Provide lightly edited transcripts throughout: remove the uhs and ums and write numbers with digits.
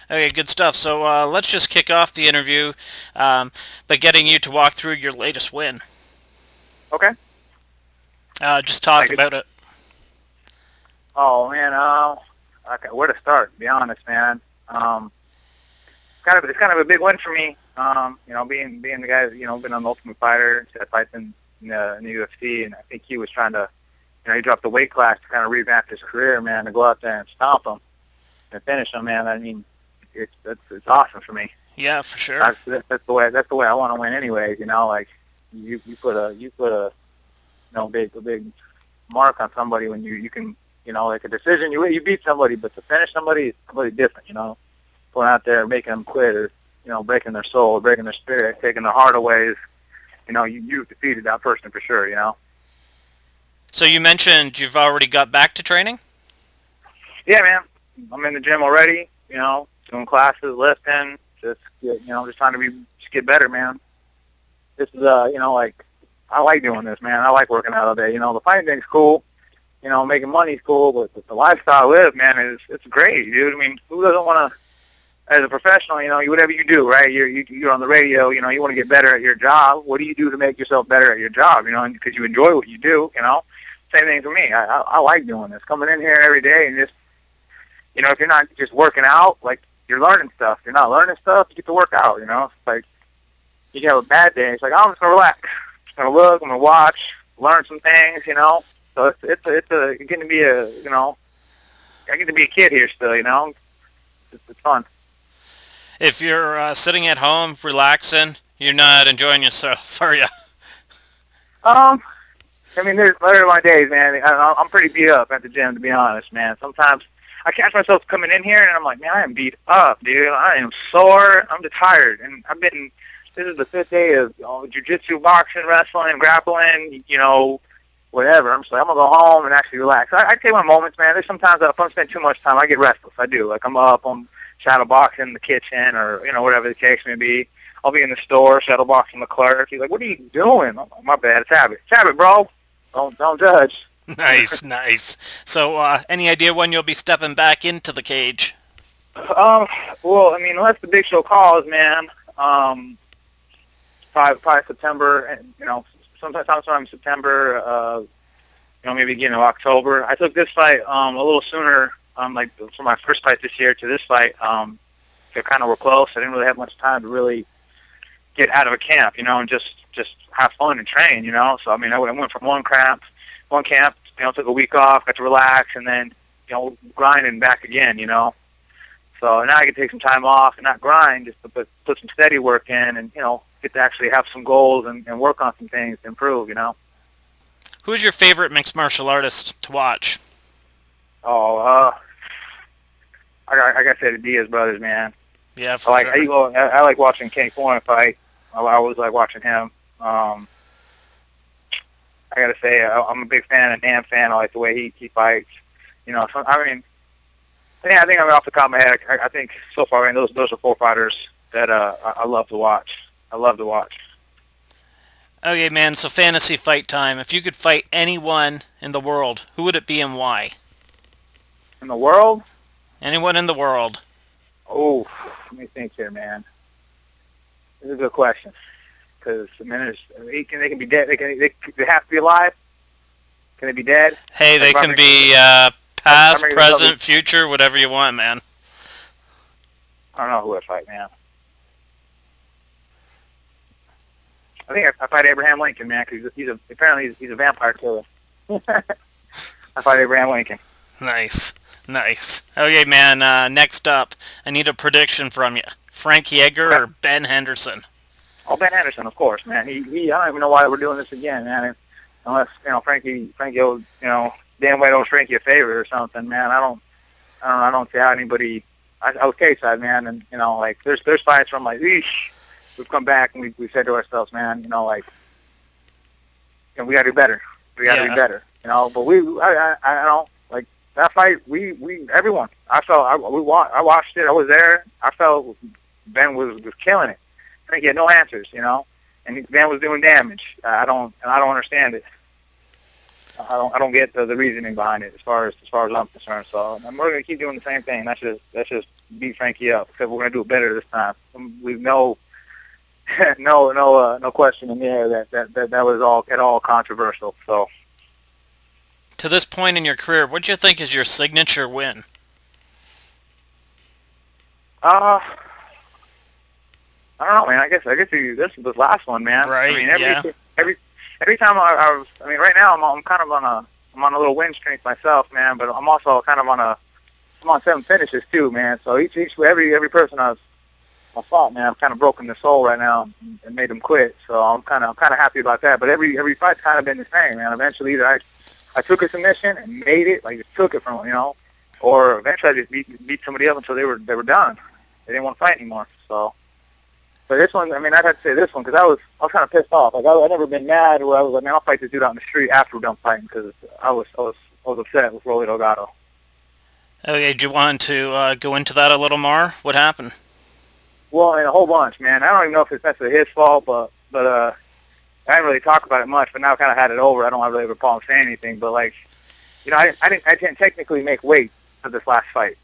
Okay, good stuff. So let's just kick off the interview by getting you to walk through your latest win. Okay. Just talk Like it. about it. Oh man. Okay, where to start? To be honest, man. It's kind of a big win for me. Being the guy, been an Ultimate Fighter, had fights in the UFC, and I think he was trying to, he dropped the weight class to kind of revamp his career, man, to go out there and stomp him and finish him, man. I mean, it's awesome for me. Yeah, for sure. That's the way I want to win, anyways. Like you put a big mark on somebody when you can, like a decision, you beat somebody, but to finish somebody is completely different. Going out there making them quit, or breaking their soul, breaking their spirit, taking their heart away is, you've defeated that person for sure. So you mentioned you've already got back to training? Yeah, man. I'm in the gym already. Doing classes, lifting, just trying to just get better, man. This is like, I like doing this, man. I like working out all day. The fighting thing's cool. Making money's cool, but the lifestyle I live, man, it's great, dude. I mean, who doesn't want to, as a professional, whatever you do, right? You're on the radio, you want to get better at your job. What do you do to make yourself better at your job? Because you enjoy what you do. Same thing for me. I like doing this, coming in here every day and just, if you're not just working out, like you're learning stuff. If you're not learning stuff, you get to work out. It's like you can have a bad day. It's like, I'm just gonna relax. I'm gonna look. I'm gonna watch, learn some things. So it's getting to be I get to be a kid here still. It's fun. If you're sitting at home relaxing, you're not enjoying yourself, are you? I mean, there are my days, man. I'm pretty beat up at the gym, to be honest, man. Sometimes I catch myself coming in here, and I'm like, man, I am beat up, dude. I am sore. I'm just tired. And this is the 5th day of jiu-jitsu, boxing, wrestling, grappling, whatever. I'm just like, I'm going to go home and actually relax. I take my moments, man. There's sometimes if I spend too much time, I get restless. I do. Like, I'm shadow boxing in the kitchen or, whatever the case may be. I'll be in the store, shadow boxing the clerk. He's like, what are you doing? I'm like, my bad. It's habit. It's habit, bro. Don't judge. Nice, nice. So any idea when you'll be stepping back into the cage? Well, I mean, unless the big show calls, man, probably September, and, sometime in September, maybe beginning of October. I took this fight a little sooner, like from my first fight this year to this fight. They kind of were close. I didn't really have much time to really get out of a camp, and just have fun and train, So, I mean, I went from one camp, took a week off, got to relax, and then, grind and back again, So now I can take some time off and not grind, just to put some steady work in and, get to actually have some goals and work on some things to improve, Who's your favorite mixed martial artist to watch? Oh, I gotta say the Diaz brothers, man. Yeah, for sure. I like watching King Foreign fight. I always like watching him. I gotta say, I'm a big fan and damn fan. I like the way he fights. So, I mean, yeah, I think I'm off the top of my head. I think so far, I mean, those are 4 fighters that I love to watch. I love to watch. Okay, man, so fantasy fight time. If you could fight anyone in the world, who would it be and why? In the world? Anyone in the world. Oh, let me think here, man. This is a good question. Because, I mean, they can be dead. They have to be alive. Can they be dead? Hey, they can be past, present, future, whatever you want, man. I don't know who I'd fight, man. I think I fight Abraham Lincoln, man, because apparently he's a vampire killer. I fight Abraham Lincoln. Nice, nice. Okay, man. Next up, I need a prediction from you. Frankie, Edgar, or Ben Henderson? Oh, Ben Henderson, of course, man. I don't even know why we're doing this again, man. Unless Frankie owes, Dan White owes Frankie a favor or something, man. I don't see how anybody. I was K-side, man, and like there's fights from like, eesh. We've come back and we said to ourselves, man, we got to do better. We got to be better, But I don't like that fight. Everyone. I watched it. I was there. I felt Ben was killing it. I think he had no answers, and Ben was doing damage. I don't understand it. I don't get the reasoning behind it as far as I'm concerned. So we're gonna keep doing the same thing. That's just beat Frankie up. Said we're gonna do it better this time. We've no question in the air that was all at all controversial. So To this point in your career, what do you think is your signature win? I don't know, man. I guess this is the last one, man. Right. I mean, every time I was. I mean, right now I'm kind of I'm on a little win streak myself, man. But I'm also kind of I'm on 7 finishes too, man. So every person I fought, man, I've kind of broken their soul right now and made them quit. So I'm kind of happy about that. But every fight's kind of been the same, man. Eventually, either I took a submission and made it, like just took it from them, or eventually I just beat somebody up until they were done. They didn't want to fight anymore. So. But this one, I mean, I'd have to say this one because I was kind of pissed off. Like I never been mad where I was like, man, I'll fight this dude out in the street after we're done fighting because I was upset with Rolly Delgado. Okay, do you want to go into that a little more? What happened? Well, I mean, a whole bunch, man. I don't even know if it's necessarily his fault, but I didn't really talk about it much. But now I kind of had it over. I don't really have a problem saying anything. But like, I didn't technically make weight for this last fight.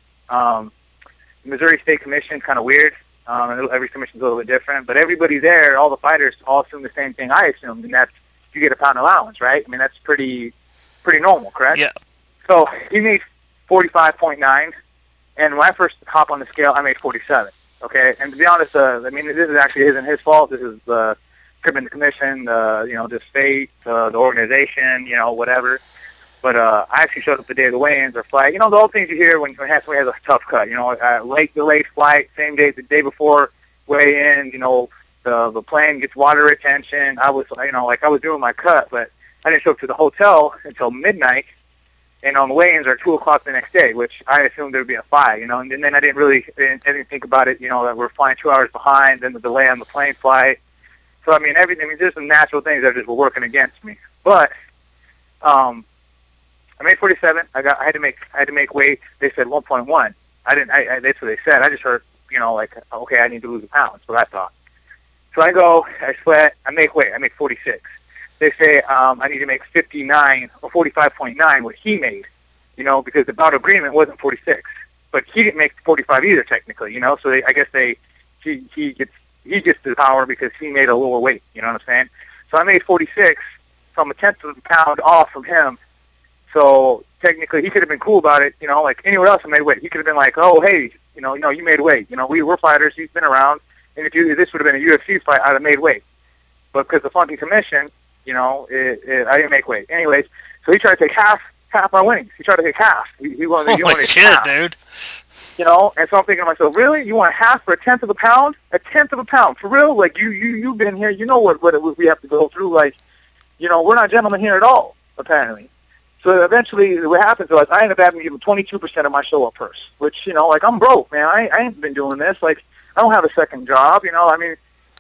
Missouri State Commission kind of weird. Every commission's a little bit different, but everybody there, all the fighters, all assume the same thing I assumed, and that's you get a pound allowance, right? I mean, that's pretty normal, correct? Yeah. So he made 45.9, and when I first hopped on the scale, I made 47. Okay, and to be honest, I mean, this actually isn't his fault. This is the commission, the state, the organization, whatever. But I actually showed up the day of the weigh-ins or flight. The old things you hear when somebody has a tough cut. Late delayed flight, same day, the day before weigh-in. The plane gets water retention. I was, I was doing my cut, but I didn't show up to the hotel until midnight. And on the weigh-ins are 2 o'clock the next day, which I assumed there would be a 5. And then I didn't think about it. That we're flying 2 hours behind, then the delay on the plane flight. So I mean, there's some natural things that just were working against me. But I made 47. I had to make weight. They said 1.1. That's what they said. I just heard, okay, I need to lose a pound. That's what I thought. So I go, I sweat, I make weight. I make 46. They say I need to make 59 or 45.9, what he made, because the bout agreement wasn't 46. But he didn't make 45 either, technically, So I guess he gets the power because he made a lower weight. You know what I'm saying? So I made 46, so I'm a tenth of a pound off from him. So technically, he could have been cool about it, like anywhere else I made weight. He could have been like, oh, hey, you made weight. We're fighters. He's been around. And if this would have been a UFC fight, I'd have made weight. But because the funky commission, I didn't make weight. Anyways, so he tried to take half my winnings. He tried to take half. He wanted shit, half. Dude. And so I'm thinking to myself, really? You want half for a tenth of a pound? A tenth of a pound, for real? Like you've been here. You know what we have to go through. Like, we're not gentlemen here at all, apparently. So eventually, what happens was I ended up having to give him 22% of my show-up purse, which, I'm broke, man. I ain't been doing this. Like, I don't have a second job, I mean,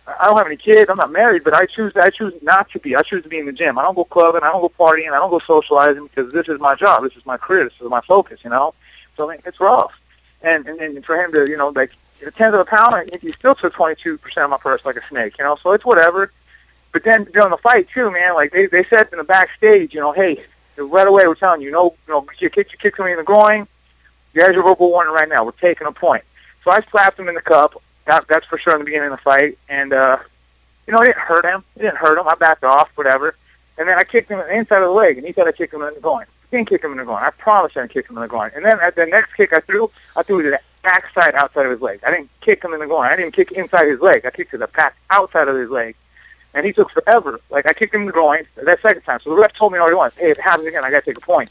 I don't have any kids. I'm not married, but I choose not to be. I choose to be in the gym. I don't go clubbing. I don't go partying. I don't go socializing because this is my job. This is my career. This is my focus, So, I mean, it's rough. And for him to, like, a tenth of a pound, he still took 22% of my purse like a snake, So it's whatever. But then during the fight, too, man, like, they said in the backstage, hey, right away, we're telling you, you kick somebody in the groin, you guys are verbal warning right now. We're taking a point. So I slapped him in the cup. That's for sure in the beginning of the fight. And, it didn't hurt him. I backed off, whatever. And then I kicked him inside of the leg, and he said I kicked him in the groin. I didn't kick him in the groin. I promise I didn't kick him in the groin. And then at the next kick I threw to the backside outside of his leg. I didn't kick him in the groin. I didn't kick inside his leg. I kicked to the back outside of his leg. And he took forever. Like, I kicked him in the groin that second time. So the ref told me already once, hey, if it happens again, I got to take a point.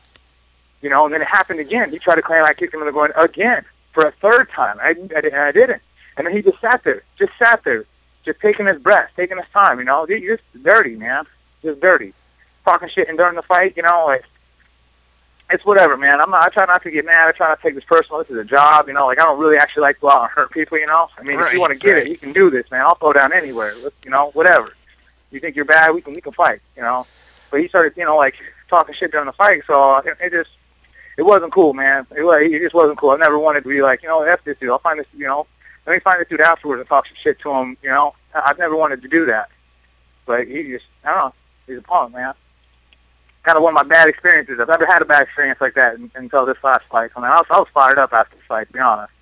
And then it happened again. He tried to claim I kicked him in the groin again for a third time. I didn't. And then he just sat there, just taking his breath, taking his time, You're just dirty, man. Just dirty. Talking shit and during the fight, like, it's whatever, man. I try not to get mad. I try not to take this personal. This is a job, Like, I don't really actually like to go out and hurt people, I mean, if you want to get it, you can do this, man. I'll throw down anywhere, whatever. You think you're bad, we can fight, But he started, like, talking shit during the fight, so it wasn't cool, man. It just wasn't cool. I never wanted to be like, F this dude. I'll find this, let me find this dude afterwards and talk some shit to him, I've never wanted to do that. But he just, I don't know, he's a punk, man. Kind of one of my bad experiences. I've never had a bad experience like that until this last fight. I mean, I was fired up after the fight, to be honest.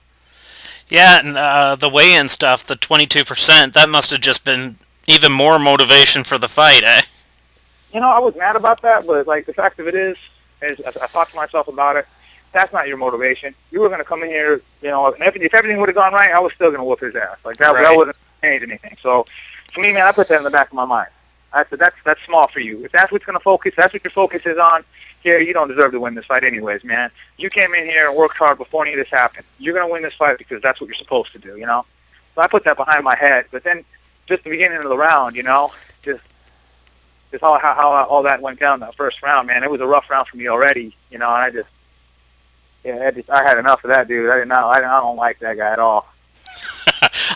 Yeah, and the weigh-in stuff, the 22%, that must have just been even more motivation for the fight, eh? You know, I was mad about that, but like the fact of it is I thought to myself about it. That's not your motivation. You were going to come in here, you know, and if everything would have gone right, I was still going to whoop his ass. Like that, Right. that wouldn't change anything. So, to me, man, I put that in the back of my mind. I said that's small for you. If that's what's going to focus, that's what your focus is on. Here, you don't deserve to win this fight, anyways, man. You came in here and worked hard before any of this happened. You're going to win this fight because that's what you're supposed to do, you know. So I put that behind my head. But then, just the beginning of the round, you know, just how all that went down that first round, man. It was a rough round for me already, you know, and I had enough of that dude. I don't like that guy at all.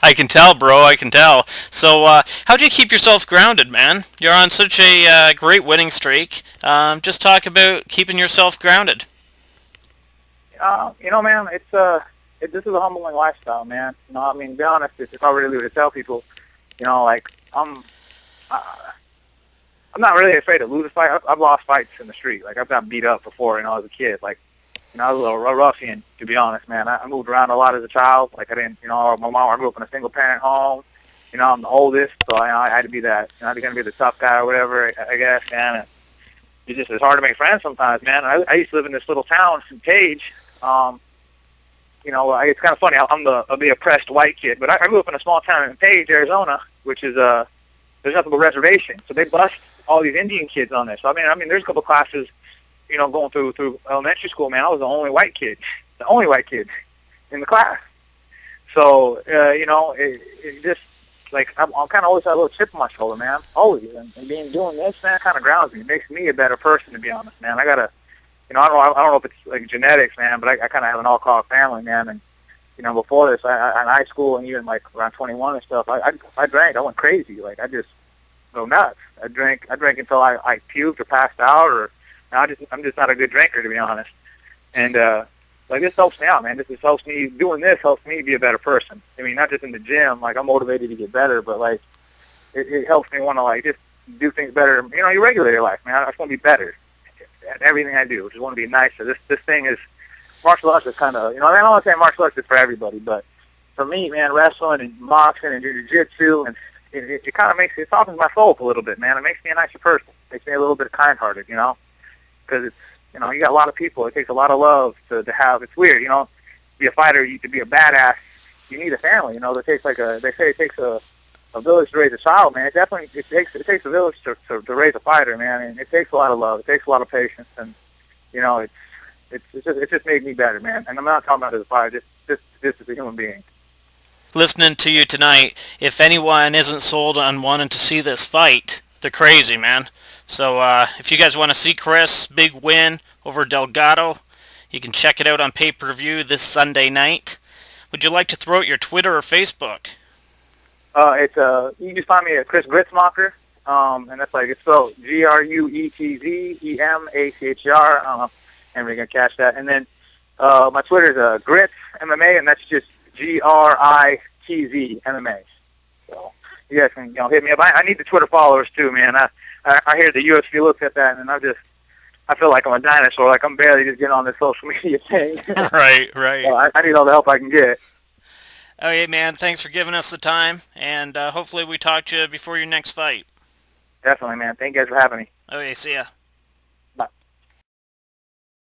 I can tell, bro. I can tell. So, how do you keep yourself grounded, man? You're on such a great winning streak. Just talk about keeping yourself grounded. You know, man, this is a humbling lifestyle, man. You know, I mean, to be honest, if I really were to tell people, you know, like I'm not really afraid to lose a fight. I've lost fights in the street. Like I've got beat up before, you know, as a kid. Like, you know, I was a little ruffian, to be honest, man. I moved around a lot as a child. Like I didn't, you know, I grew up in a single parent home. You know, I'm the oldest, so I had to be that. You know, I had to be the tough guy or whatever, I guess, man. And it's hard to make friends sometimes, man. I used to live in this little town in Page. You know, it's kind of funny. I'm the oppressed white kid, but I grew up in a small town in Page, Arizona, which is there's nothing but reservation. So they bust all these Indian kids on this. So, I mean, there's a couple classes, you know, going through elementary school, man. I was the only white kid in the class. So, you know, it just, like, I'm kind of always had a little chip on my shoulder, man. Always. And doing this, man, kind of grounds me. It makes me a better person, to be honest, man. I gotta, you know, I don't know if it's like genetics, man, but I kind of have an all-call family, man. And, you know, before this, in high school and even like around 21 and stuff, I drank. I went crazy. Like, I just go nuts. I drank until I puked or passed out, or I'm just not a good drinker, to be honest. And like, this helps me out, man. Doing this helps me be a better person. I mean, not just in the gym. Like, I'm motivated to get better, but like, it helps me want to like just do things better. You know, you regulate your life, man. I just want to be better at everything I do. I just want to be nicer. This thing is, martial arts is kind of, you know, I don't want to say martial arts is for everybody, but for me, man, wrestling and boxing and jiu-jitsu, and it kind of it softens my soul a little bit, man. It makes me a nicer person. It makes me a little bit kind-hearted, you know, because it's, you know, you got a lot of people. It takes a lot of love to have. It's weird, you know, to be a fighter, to be a badass, you need a family, you know. They say it takes a village to raise a child, man. It takes a village to raise a fighter, man. And it takes a lot of love. It takes a lot of patience, and you know, it's just made me better, man. And I'm not talking about as a fighter, just as a human being. Listening to you tonight, if anyone isn't sold on wanting to see this fight, they're crazy, man. So if you guys want to see Chris' big win over Delgado, you can check it out on pay-per-view this Sunday night. Would you like to throw out your Twitter or Facebook? You can just find me at Chris Gruetzemacher, and that's like, it's spelled Gruetzemacher. And we're gonna catch that. And then my Twitter is Gritz MMA, and that's just GRITZ MMA. So you guys can, you know, hit me up. I need the Twitter followers too, man. I hear the UFC looks at that, and I feel like I'm a dinosaur. Like I'm barely just getting on this social media thing. Right. So I need all the help I can get. Okay, man. Thanks for giving us the time, and hopefully we talk to you before your next fight. Definitely, man. Thank you guys for having me. Okay, see ya.